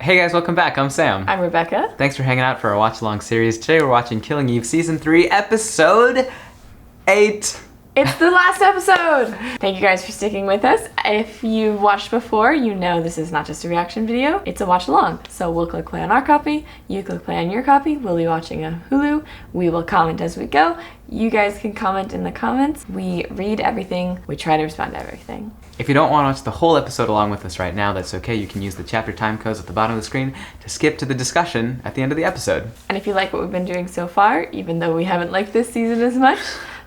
Hey guys, welcome back. I'm Sam. I'm Rebecca. Thanks for hanging out for our watch-along series. Today we're watching Killing Eve Season 3, Episode 8. It's the last episode! Thank you guys for sticking with us. If you've watched before, you know this is not just a reaction video, it's a watch-along. So we'll click play on our copy, you click play on your copy, we'll be watching a Hulu, we will comment as we go. You guys can comment in the comments. We read everything, we try to respond to everything. If you don't want to watch the whole episode along with us right now, that's okay. You can use the chapter time codes at the bottom of the screen to skip to the discussion at the end of the episode. And if you like what we've been doing so far, even though we haven't liked this season as much,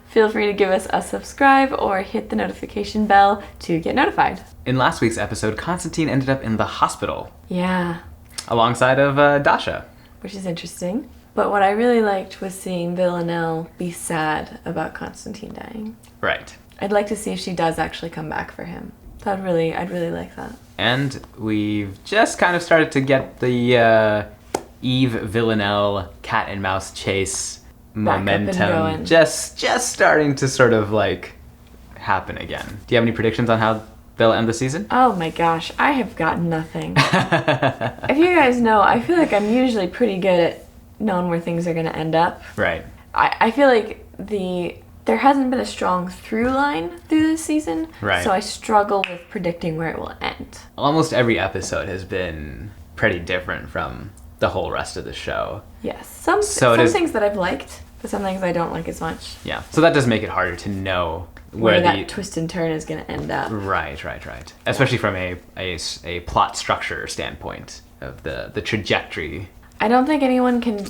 feel free to give us a subscribe or hit the notification bell to get notified. In last week's episode, Constantine ended up in the hospital. Yeah. Alongside of Dasha. Which is interesting. But what I really liked was seeing Villanelle be sad about Constantine dying. Right. I'd like to see if she does actually come back for him. I'd really like that. And we've just kind of started to get the Eve Villanelle cat and mouse chase momentum just starting to sort of like happen again. Do you have any predictions on how they'll end the season? Oh my gosh, I have got nothing. If you guys know, I feel like I'm usually pretty good at knowing where things are going to end up. Right. I feel like there hasn't been a strong through line through this season, right. So I struggle with predicting where it will end. Almost every episode has been pretty different from the whole rest of the show. Yes, some things that I've liked, but some things I don't like as much. Yeah, so that does make it harder to know where that twist and turn is going to end up. Right. Especially from a plot structure standpoint of the trajectory. I don't think anyone can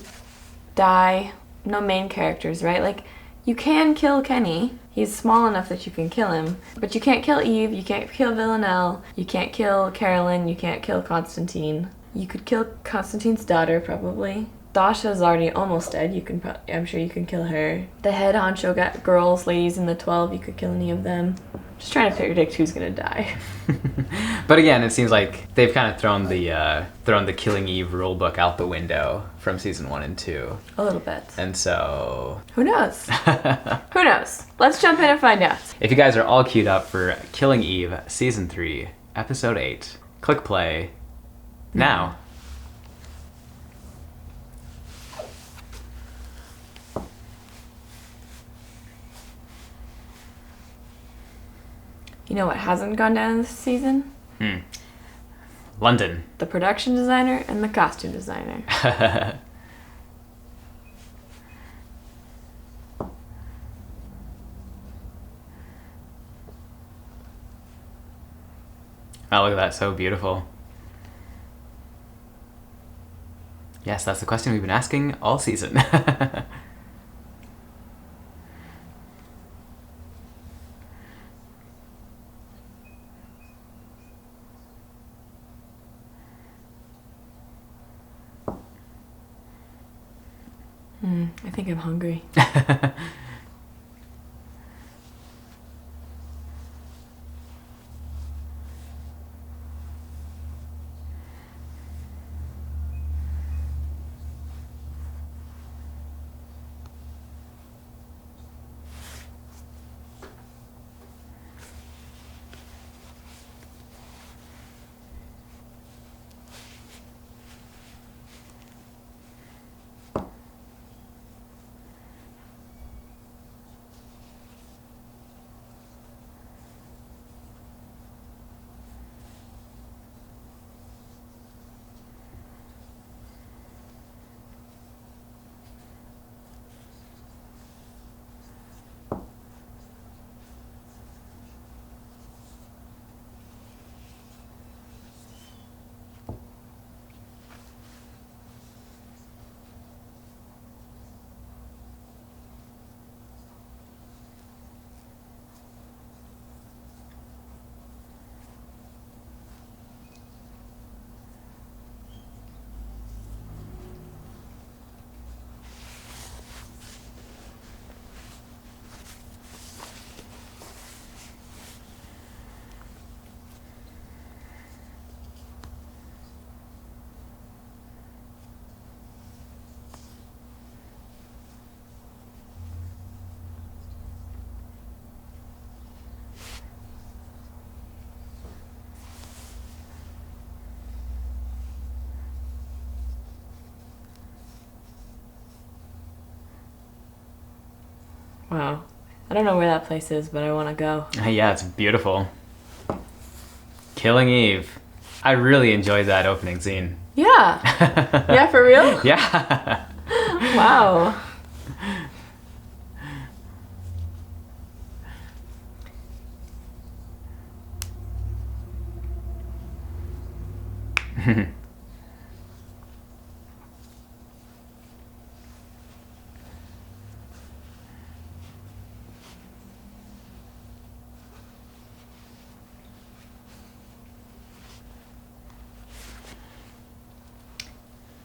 die. No main characters, right? Like, you can kill Kenny. He's small enough that you can kill him. But you can't kill Eve, you can't kill Villanelle, you can't kill Carolyn, you can't kill Constantine. You could kill Constantine's daughter, probably. Dasha's already almost dead. I'm sure you can kill her. The head honcho girls, ladies in the 12, you could kill any of them. Just trying to predict who's gonna die. But again, it seems like they've kind of thrown the Killing Eve rulebook out the window from season 1 and 2. A little bit. And so who knows? Who knows? Let's jump in and find out. If you guys are all queued up for Killing Eve season 3, episode 8, click play now. You know what hasn't gone down this season? London. The production designer and the costume designer. Oh, look at that, so beautiful. Yes, that's the question we've been asking all season. I think I'm hungry. Wow. I don't know where that place is, but I want to go. Yeah, it's beautiful. Killing Eve. I really enjoyed that opening scene. Yeah. Yeah, for real? Yeah. Wow.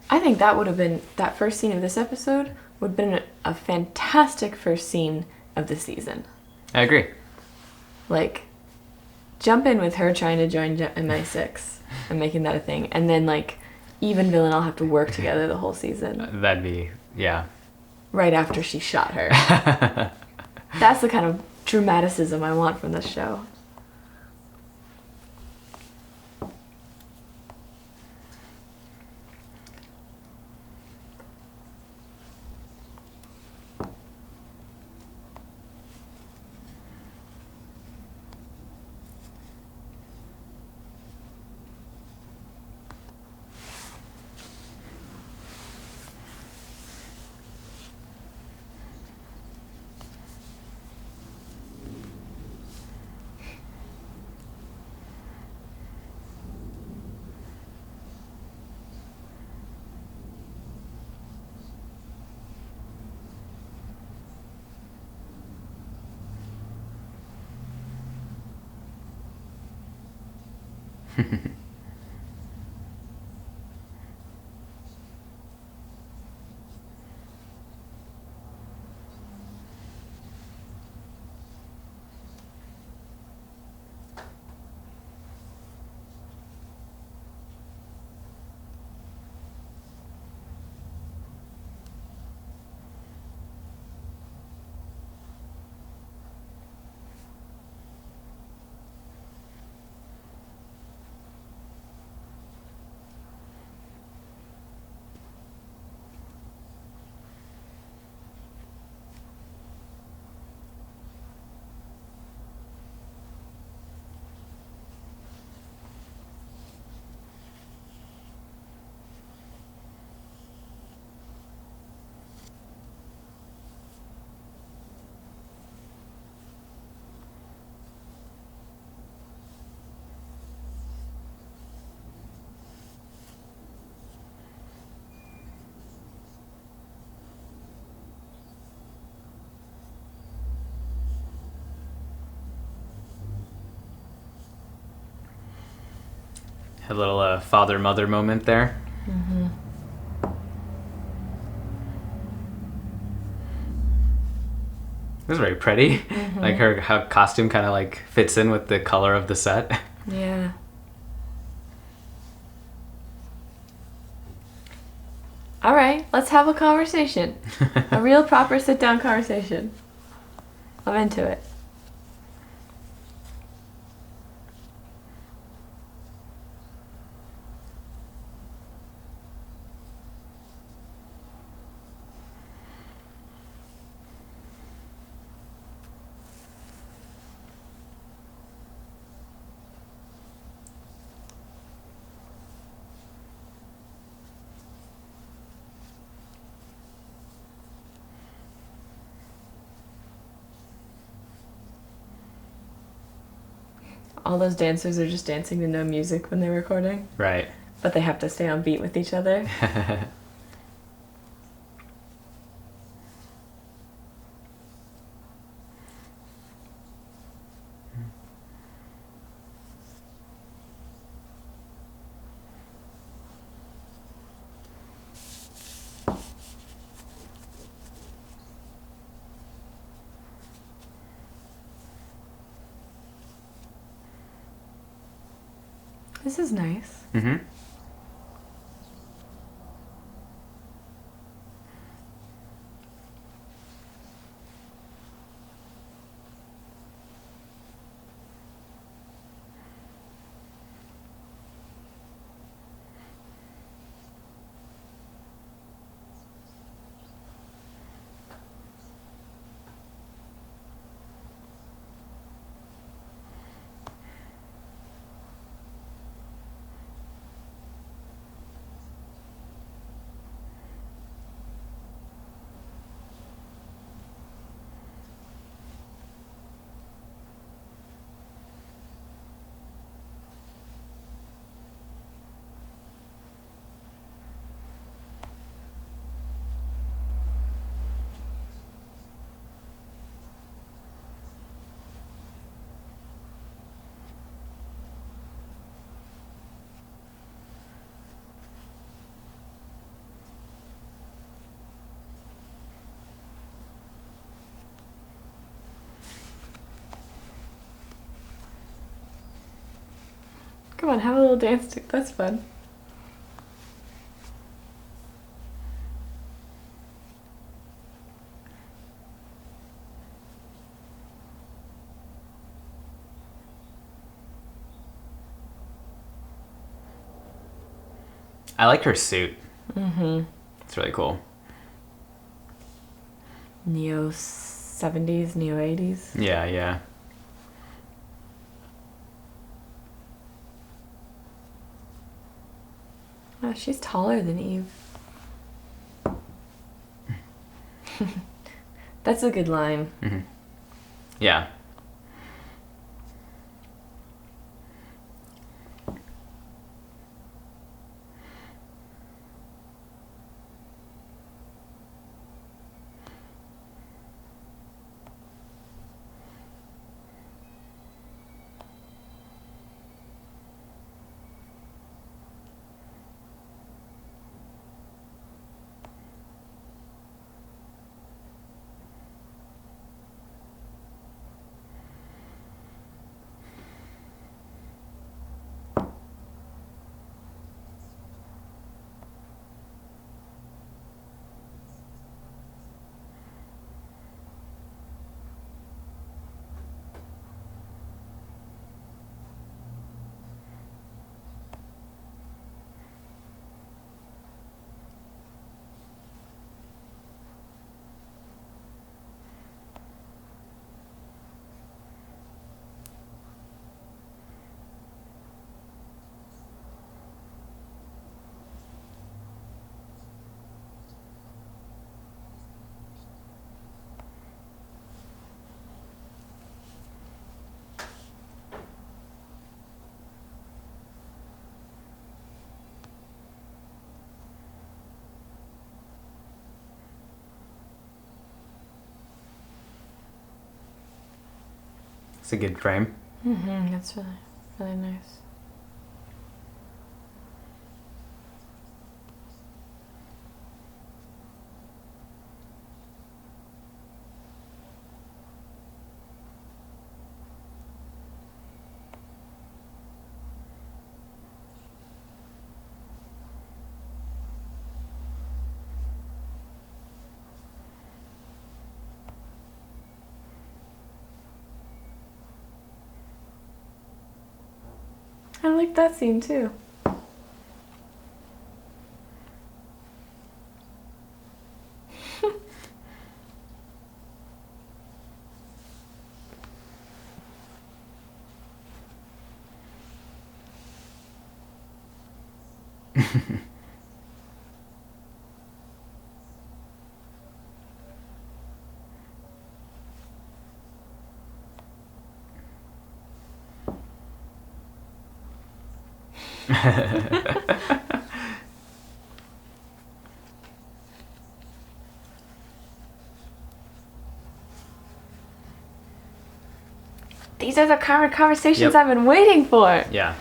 I think that first scene of this episode would have been a fantastic first scene of the season. I agree. Like, jump in with her trying to join MI6 and making that a thing, and then like Eve and Villanelle have to work together the whole season. That'd be, yeah. Right after she shot her. That's the kind of dramaticism I want from this show. A little father-mother moment there. Mm-hmm. It was very pretty. Mm-hmm. Like her costume kind of like fits in with the color of the set. Yeah. All right, let's have a conversation. A real proper sit-down conversation. I'm into it. All those dancers are just dancing to no music when they're recording. Right. But they have to stay on beat with each other. This is nice. Mm-hmm. Come on, have a little dance. That's fun. I like her suit. Mm-hmm. It's really cool. Neo 70s, Neo 80s. Yeah, yeah. Oh, she's taller than Eve. That's a good line. Mm-hmm. Yeah. It's a good frame. Mm-hmm. That's really, really nice. I like that scene too. These are the kind of conversations I've been waiting for. Yeah.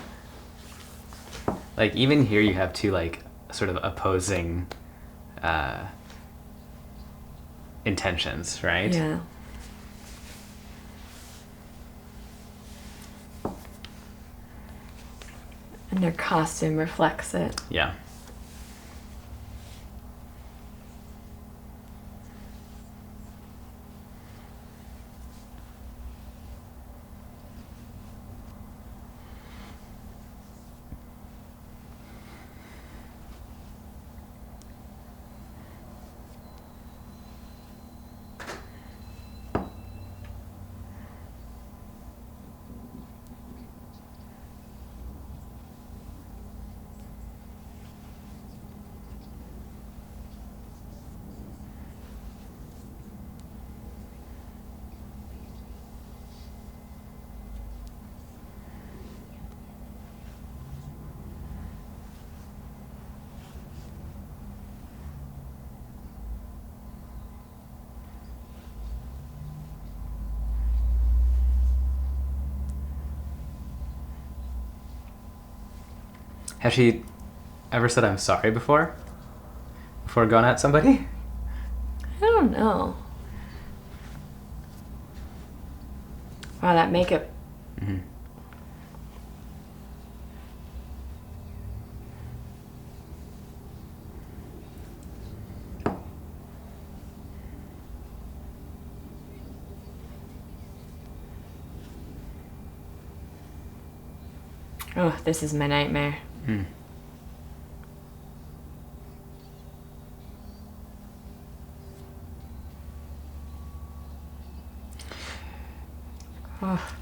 Like, even here you have two, like, sort of opposing intentions, right? Yeah. And their costume reflects it. Yeah. Has she ever said I'm sorry before? Before going at somebody? I don't know. Wow, that makeup. Mm-hmm. Oh, this is my nightmare. Mm. Oh.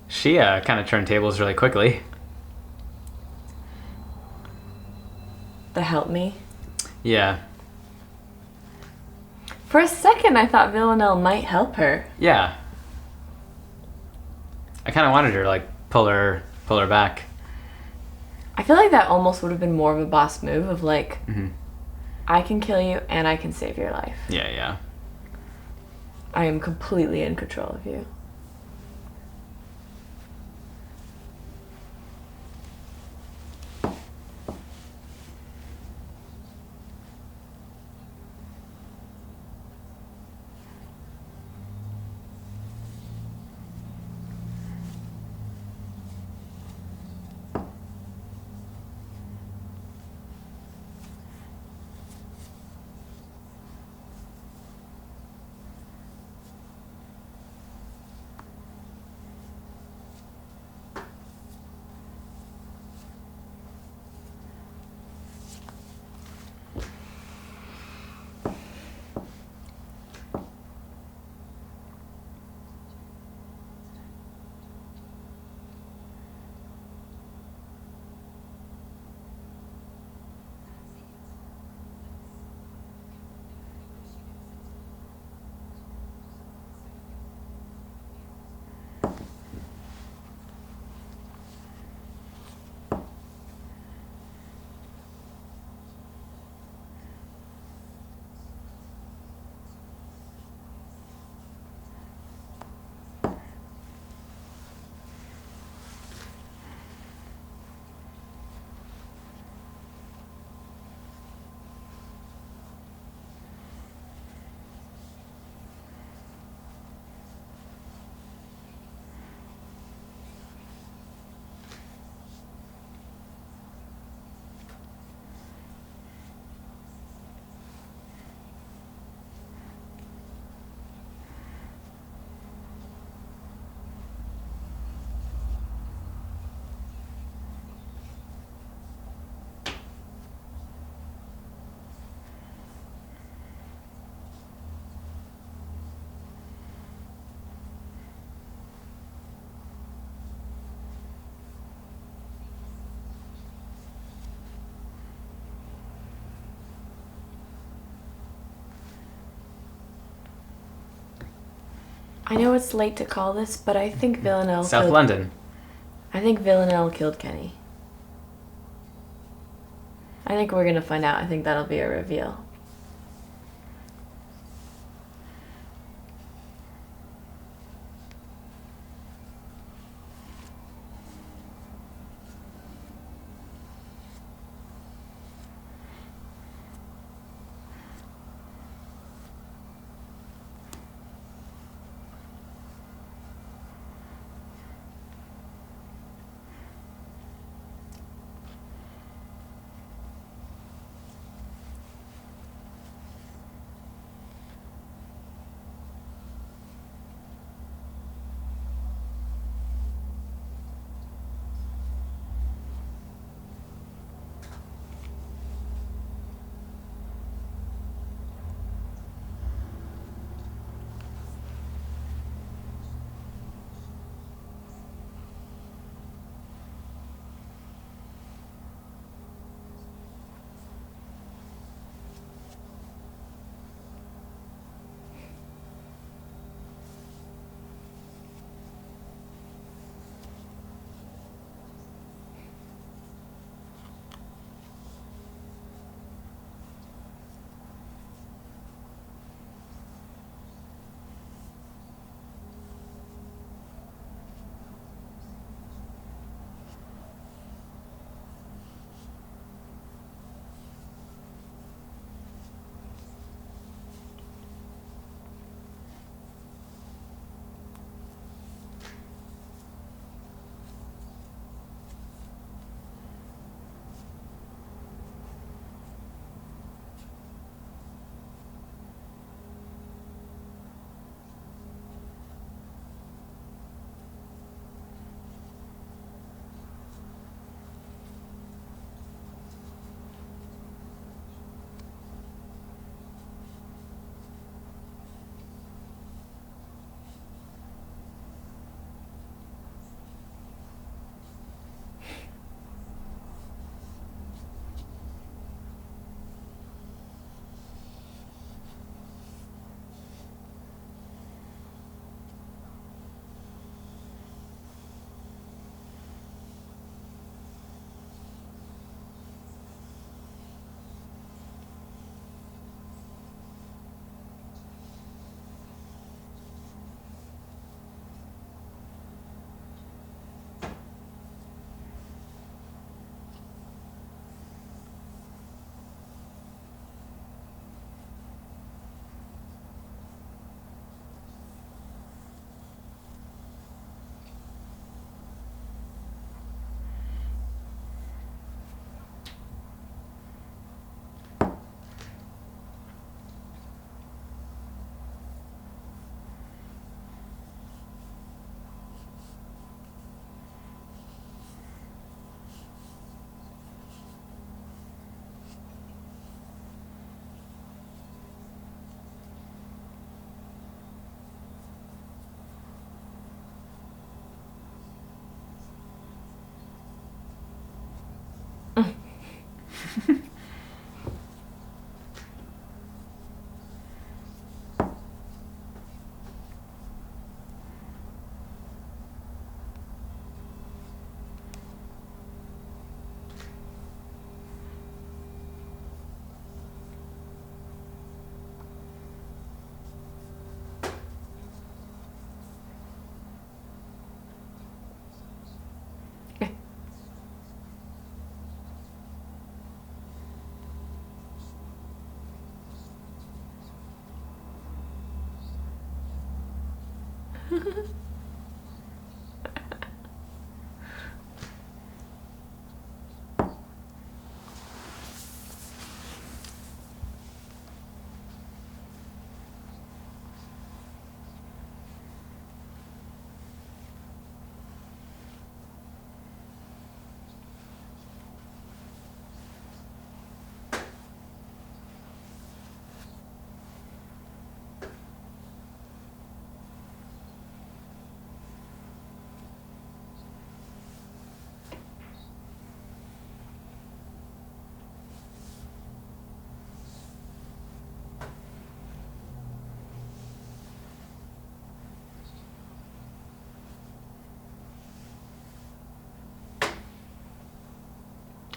She kind of turned tables really quickly. The help me? Yeah. For a second, I thought Villanelle might help her. Yeah. I kind of wanted her to, like, pull her back. I feel like that almost would have been more of a boss move of, like, Mm-hmm. I can kill you and I can save your life. Yeah, yeah. I am completely in control of you. I know it's late to call this, but I think Villanelle South London. I think Villanelle killed Kenny. I think we're gonna find out. I think that'll be a reveal.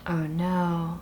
Oh no.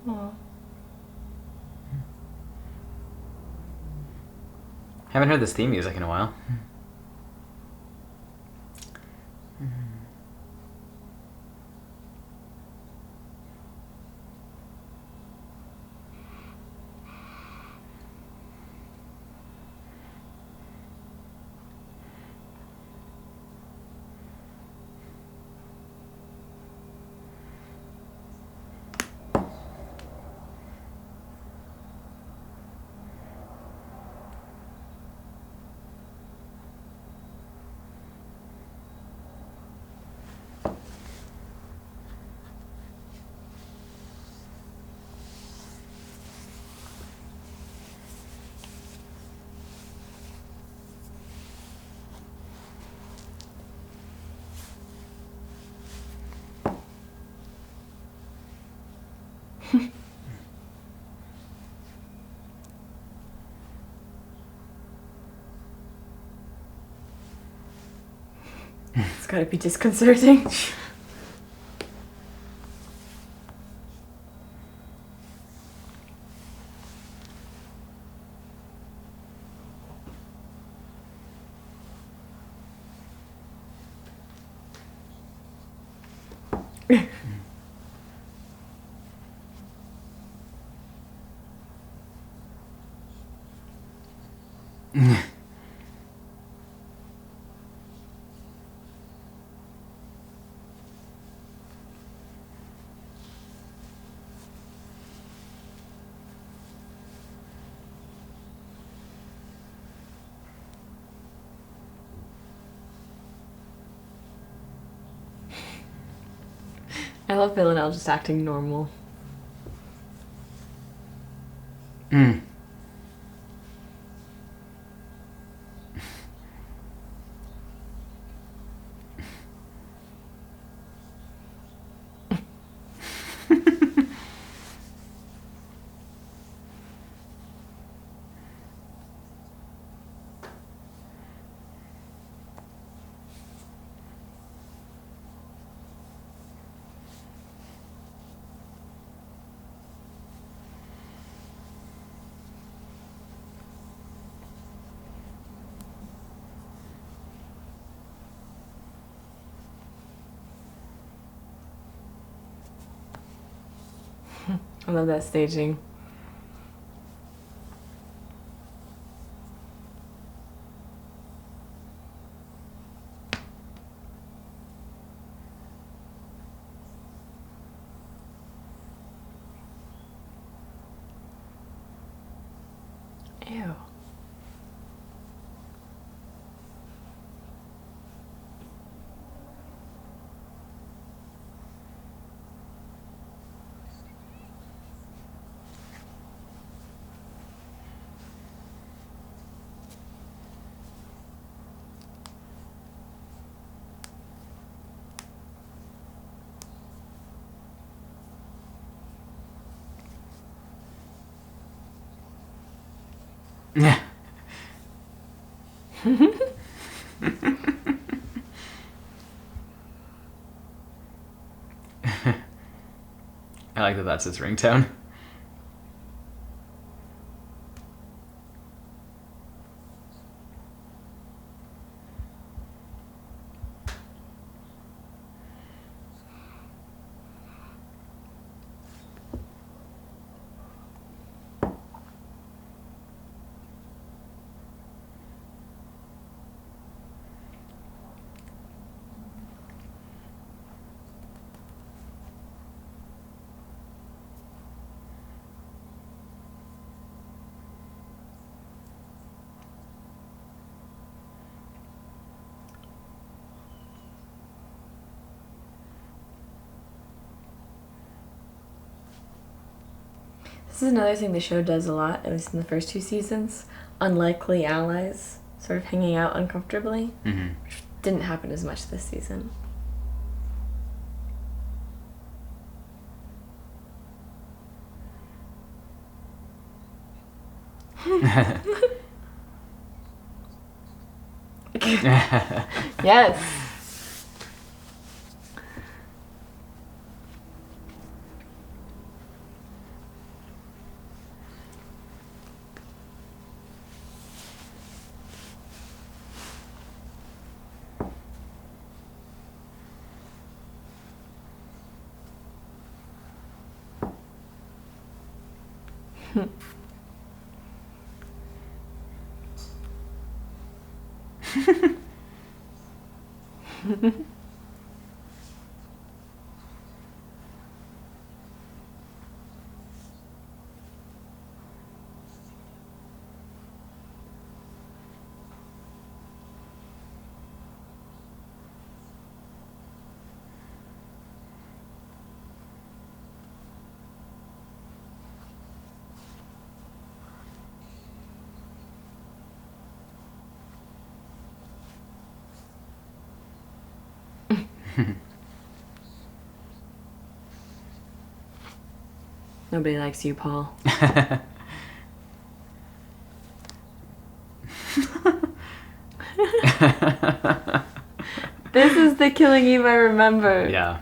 Aw. Haven't heard this theme music in a while. It's gotta be disconcerting. I love Villanelle just acting normal. Mm. I love that staging. Ew. Yeah. I like that that's his ringtone. This is another thing the show does a lot, at least in the first 2 seasons. Unlikely allies sort of hanging out uncomfortably. Mm-hmm. Which didn't happen as much this season. Yes. Nobody likes you, Paul. This is the Killing Eve I remember. Yeah.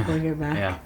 pulling her back. Yeah.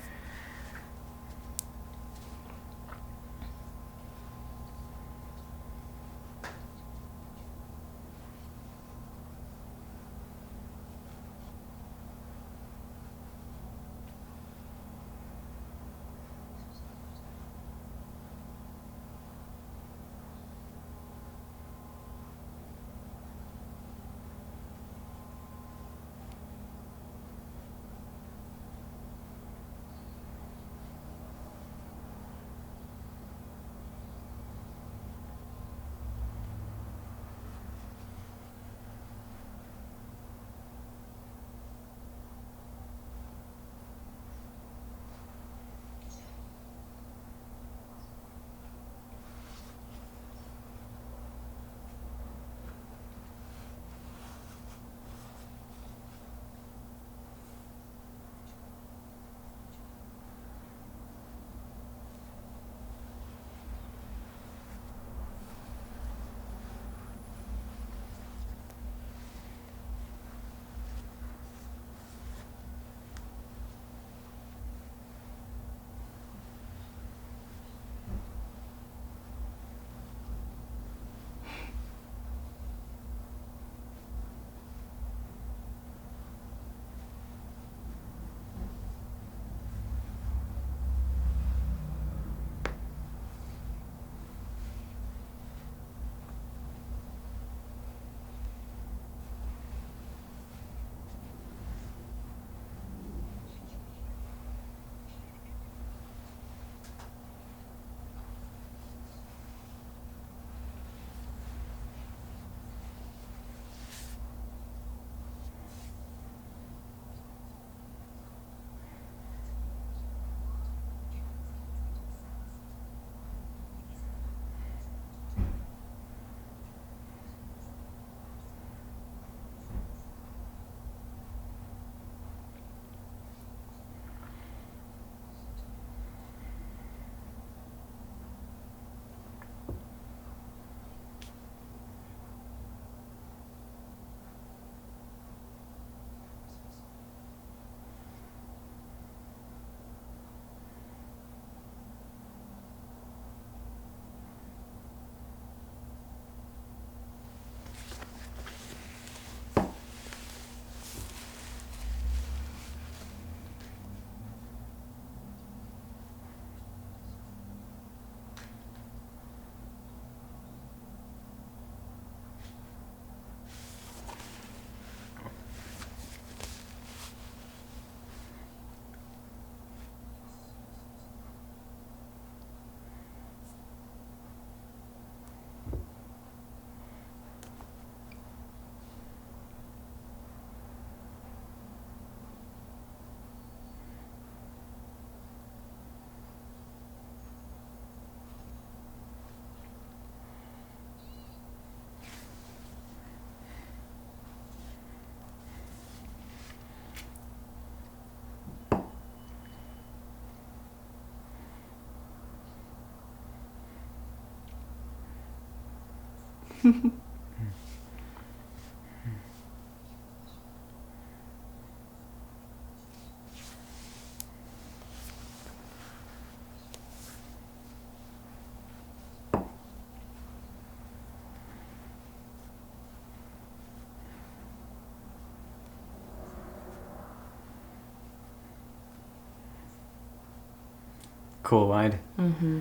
Cool wide. Mm-hmm.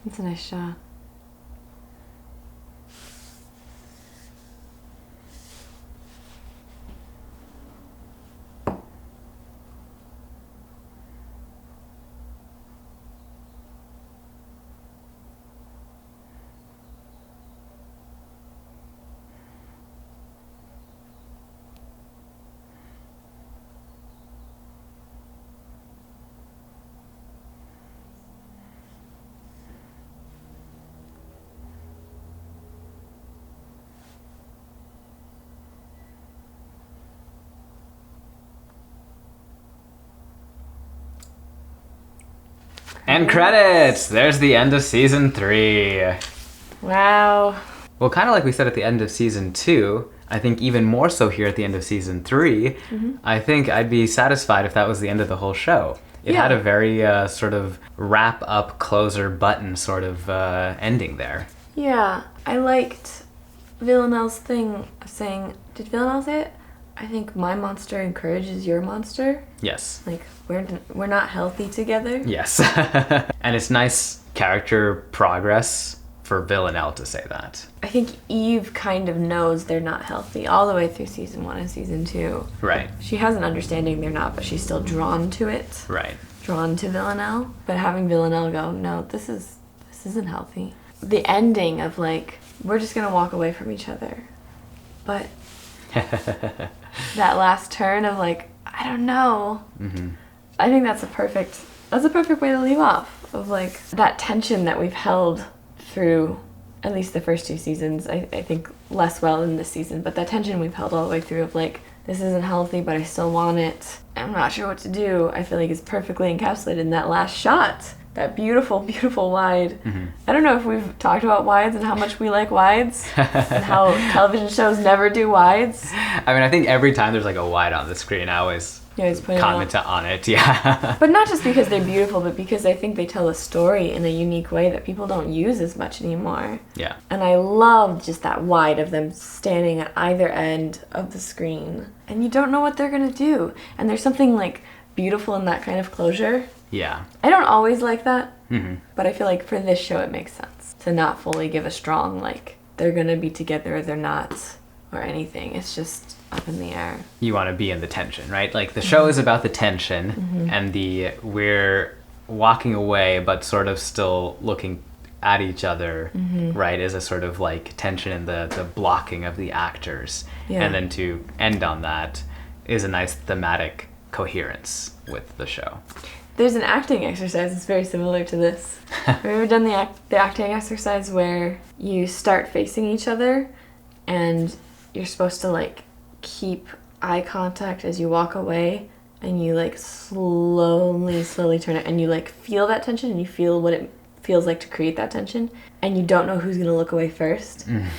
It's a nice shot. And credits! There's the end of season 3. Wow. Well, kind of like we said at the end of season 2, I think even more so here at the end of season 3, I think I'd be satisfied if that was the end of the whole show. It had a very sort of wrap-up, closer button sort of ending there. Yeah, I liked Villanelle's thing of saying, did Villanelle say it? I think my monster encourages your monster. Yes. Like, we're not healthy together. Yes. And it's nice character progress for Villanelle to say that. I think Eve kind of knows they're not healthy all the way through season 1 and season 2. Right. She has an understanding they're not, but she's still drawn to it. Right. Drawn to Villanelle. But having Villanelle go, no, this isn't healthy. The ending of like, we're just gonna walk away from each other. But that last turn of like, I don't know. I think that's a perfect way to leave off, of like that tension that we've held through at least the first 2 seasons. I think less well in this season, but that tension we've held all the way through of like, this isn't healthy, but I still want it. I'm not sure what to do. I feel like it's perfectly encapsulated in that last shot. That beautiful, beautiful wide. I don't know if we've talked about wides and how much we like wides and how television shows never do wides. I mean, I think every time there's like a wide on the screen, I always comment on it. Yeah. But not just because they're beautiful, but because I think they tell a story in a unique way that people don't use as much anymore. Yeah. And I love just that wide of them standing at either end of the screen. And you don't know what they're going to do. And there's something like beautiful in that kind of closure. Yeah. I don't always like that, but I feel like for this show it makes sense to not fully give a strong, like, they're going to be together or they're not, or anything. It's just up in the air. You want to be in the tension, right? Like, the show is about the tension, and we're walking away but sort of still looking at each other, right, is a sort of, like, tension in the blocking of the actors. Yeah. And then to end on that is a nice thematic coherence with the show. There's an acting exercise that's very similar to this. Have you ever done the acting exercise where you start facing each other and you're supposed to like keep eye contact as you walk away, and you like slowly turn it and you like feel that tension and you feel what it feels like to create that tension, and you don't know who's going to look away first. And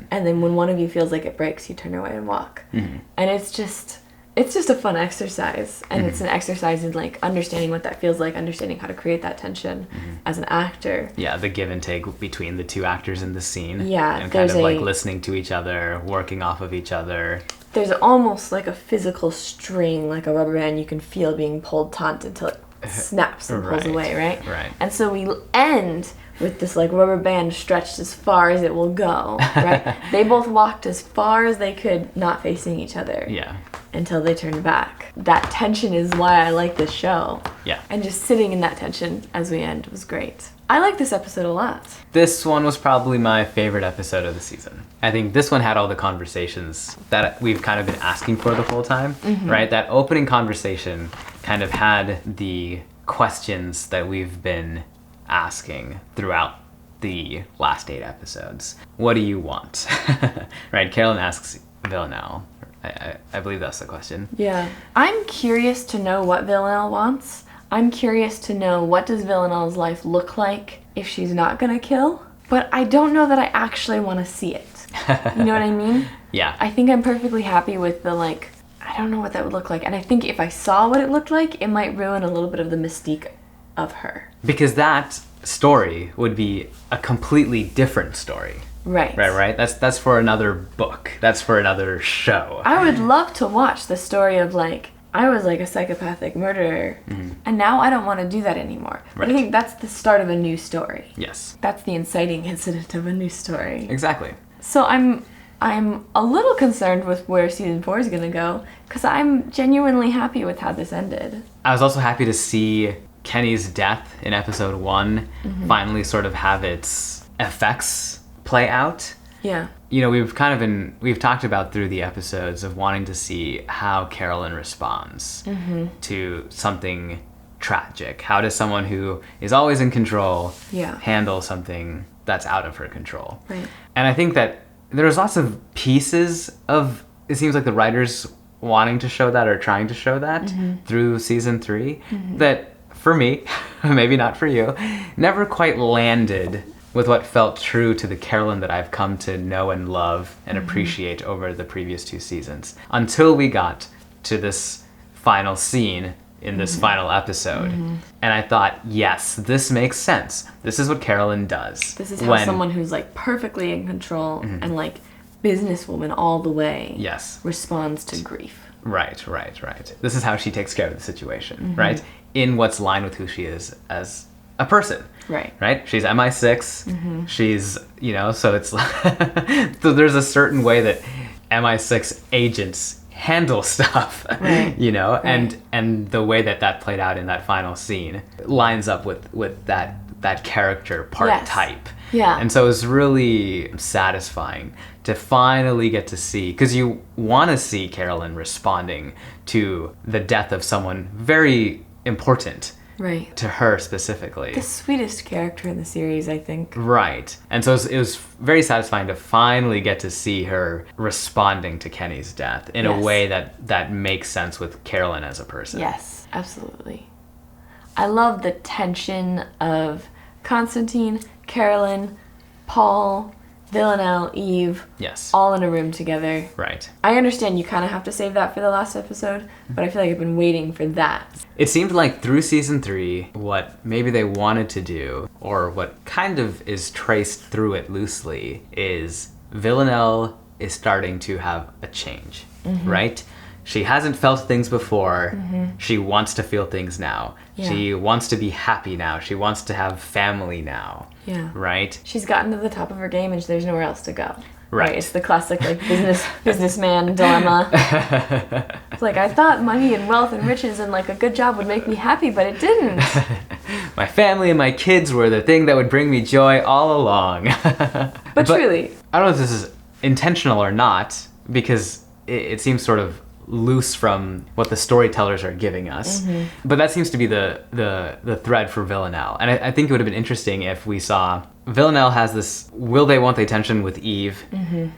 then when one of you feels like it breaks, you turn away and walk. And it's just a fun exercise, and it's an exercise in like understanding what that feels like, understanding how to create that tension as an actor. Yeah, the give and take between the 2 actors in the scene. Yeah, and kind of like listening to each other, working off of each other. There's almost like a physical string, like a rubber band you can feel being pulled taut until it snaps and pulls away, right? Right. And so we end with this like rubber band stretched as far as it will go, right? They both walked as far as they could, not facing each other. Yeah. Until they turned back. That tension is why I like this show. Yeah. And just sitting in that tension as we end was great. I like this episode a lot. This one was probably my favorite episode of the season. I think this one had all the conversations that we've kind of been asking for the whole time, right? That opening conversation kind of had the questions that we've been asking throughout the last 8 episodes. What do you want? Right? Carolyn asks Villanelle. I believe that's the question. Yeah. I'm curious to know what Villanelle wants. I'm curious to know, what does Villanelle's life look like if she's not gonna kill? But I don't know that I actually want to see it. You know what I mean? Yeah. I think I'm perfectly happy with the like, I don't know what that would look like. And I think if I saw what it looked like, it might ruin a little bit of the mystique of her. Because that story would be a completely different story. Right. Right. That's for another book. That's for another show. I would love to watch the story of like I was like a psychopathic murderer, and now I don't want to do that anymore. But I think that's the start of a new story. Yes. That's the inciting incident of a new story. Exactly. So I'm a little concerned with where season 4 is going to go, because I'm genuinely happy with how this ended. I was also happy to see Kenny's death in episode 1 finally sort of have its effects play out. Yeah. You know, we've talked about through the episodes of wanting to see how Carolyn responds to something tragic. How does someone who is always in control handle something that's out of her control? Right. And I think that there's lots of pieces of, it seems like the writers wanting to show that or trying to show that through season 3 that, for me, maybe not for you, never quite landed with what felt true to the Carolyn that I've come to know and love and appreciate over the previous 2 seasons. Until we got to this final scene in this final episode. And I thought, yes, this makes sense. This is what Carolyn does. This is how someone who's like perfectly in control and like businesswoman all the way responds to grief. Right. This is how she takes care of the situation, right? In what's line with who she is as a person. Right? She's MI6. She's, you know, so it's so there's a certain way that MI6 agents handle stuff, you know, and the way that played out in that final scene lines up with that character type. Yeah. And so it was really satisfying to finally get to see, because you want to see Carolyn responding to the death of someone very important. Right. To her specifically. The sweetest character in the series, I think. Right. And so it was very satisfying to finally get to see her responding to Kenny's death in a way that makes sense with Carolyn as a person. Yes, absolutely. I love the tension of Constantine, Carolyn, Paul, Villanelle, Eve, all in a room together. Right. I understand you kind of have to save that for the last episode, but I feel like I've been waiting for that. It seemed like through season 3, what maybe they wanted to do, or what kind of is traced through it loosely, is Villanelle is starting to have a change, right? She hasn't felt things before. She wants to feel things now. Yeah. She wants to be happy now. She wants to have family now. Yeah. Right? She's gotten to the top of her game and there's nowhere else to go. Right. It's the classic like businessman dilemma. It's like, I thought money and wealth and riches and like a good job would make me happy, but it didn't. My family and my kids were the thing that would bring me joy all along. But truly. I don't know if this is intentional or not, because it seems sort of loose from what the storytellers are giving us. But that seems to be the thread for Villanelle. And I think it would have been interesting if we saw Villanelle has this will they won't they tension with Eve.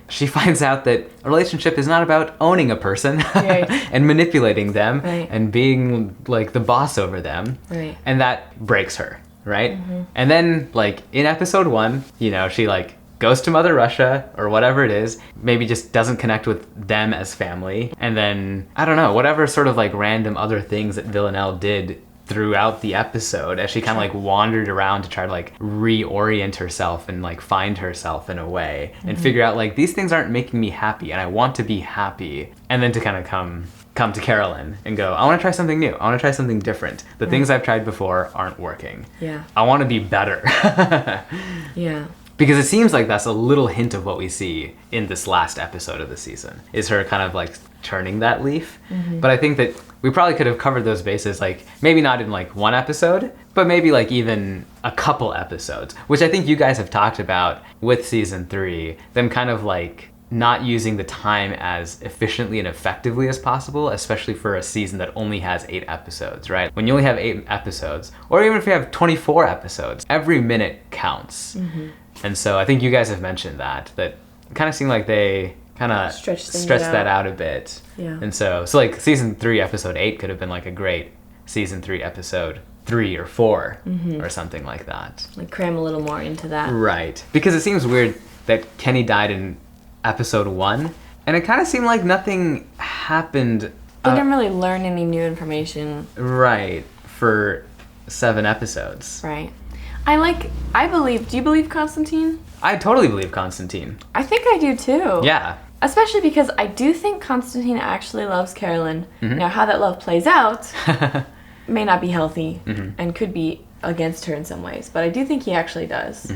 She finds out that a relationship is not about owning a person and manipulating them and being like the boss over them. And that breaks her, right? And then like in episode 1, you know, she like goes to Mother Russia or whatever it is, maybe just doesn't connect with them as family. And then, I don't know, whatever sort of like random other things that Villanelle did throughout the episode as she kind of like wandered around to try to like reorient herself and like find herself in a way and figure out like these things aren't making me happy and I want to be happy. And then to kind of come to Carolyn and go, I want to try something new. I want to try something different. The things I've tried before aren't working. I want to be better. Because it seems like that's a little hint of what we see in this last episode of the season, is her kind of like turning that leaf. But I think that we probably could have covered those bases, like maybe not in like one episode, but maybe like even a couple episodes, which I think you guys have talked about with season 3, them kind of like not using the time as efficiently and effectively as possible, especially for a season that only has 8 episodes, right? When you only have 8 episodes, or even if you have 24 episodes, every minute counts. And so I think you guys have mentioned that it kind of seemed like they kind of stretched that out a bit. And so like season 3, episode 8 could have been like a great season 3, episode 3 or 4 or something like that. Like cram a little more into that. Right. Because it seems weird that Kenny died in episode 1, and it kind of seemed like nothing happened. They didn't really learn any new information. Right. For 7 episodes. Right. Do you believe Constantine? I totally believe Constantine. I think I do too. Yeah. Especially because I do think Constantine actually loves Carolyn. Now, how that love plays out may not be healthy and could be against her in some ways, but I do think he actually does.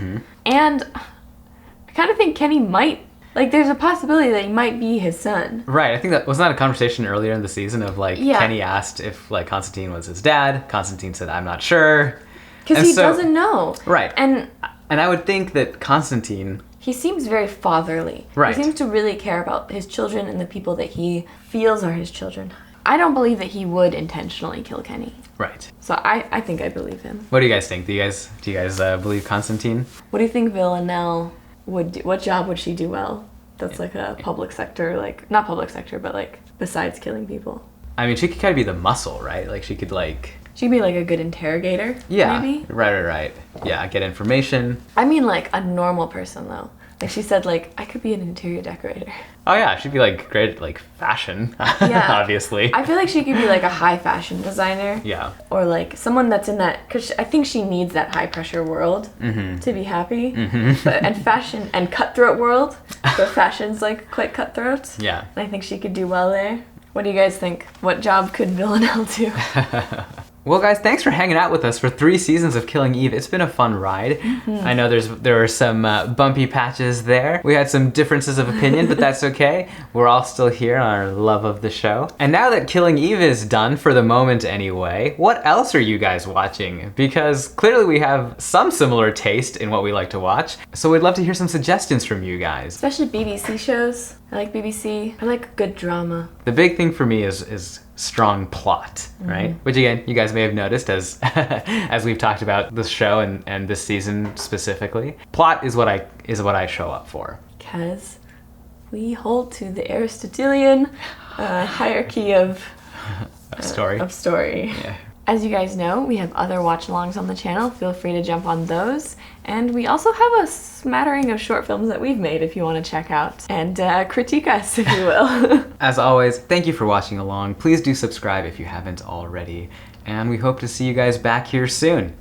And I kind of think Kenny might, like, there's a possibility that he might be his son. Right. I think that wasn't that a conversation earlier in the season of, like, Kenny asked if, like, Constantine was his dad. Constantine said, I'm not sure. Because he doesn't know. Right. And I would think that Constantine... He seems very fatherly. Right. He seems to really care about his children and the people that he feels are his children. I don't believe that he would intentionally kill Kenny. Right. So I think I believe him. What do you guys think? Do you guys believe Constantine? What do you think Villanelle would do? What job would she do well? That's like a public sector, like, not public sector, but like besides killing people. I mean, she could kind of be the muscle, right? Like she could like... She'd be like a good interrogator, maybe? Right. Yeah, get information. I mean like a normal person though. Like she said, like, I could be an interior decorator. Oh yeah, she'd be like great at like fashion, obviously. I feel like she could be like a high fashion designer. Yeah. Or like someone that's in that, because I think she needs that high pressure world to be happy. But, and fashion and cutthroat world, where fashion's like quite cutthroat. Yeah. And I think she could do well there. What do you guys think? What job could Villanelle do? Well, guys, thanks for hanging out with us for 3 seasons of Killing Eve. It's been a fun ride. I know there were some bumpy patches there. We had some differences of opinion, but that's okay. We're all still here on our love of the show. And now that Killing Eve is done, for the moment anyway, what else are you guys watching? Because clearly we have some similar taste in what we like to watch. So we'd love to hear some suggestions from you guys. Especially BBC shows. I like BBC. I like good drama. The big thing for me is strong plot, right? Which again, you guys may have noticed as as we've talked about this show and this season specifically. Plot is what I show up for. Because we hold to the Aristotelian hierarchy of story. Yeah. As you guys know, we have other watch-alongs on the channel. Feel free to jump on those. And we also have a smattering of short films that we've made if you want to check out. And critique us, if you will. As always, thank you for watching along. Please do subscribe if you haven't already. And we hope to see you guys back here soon.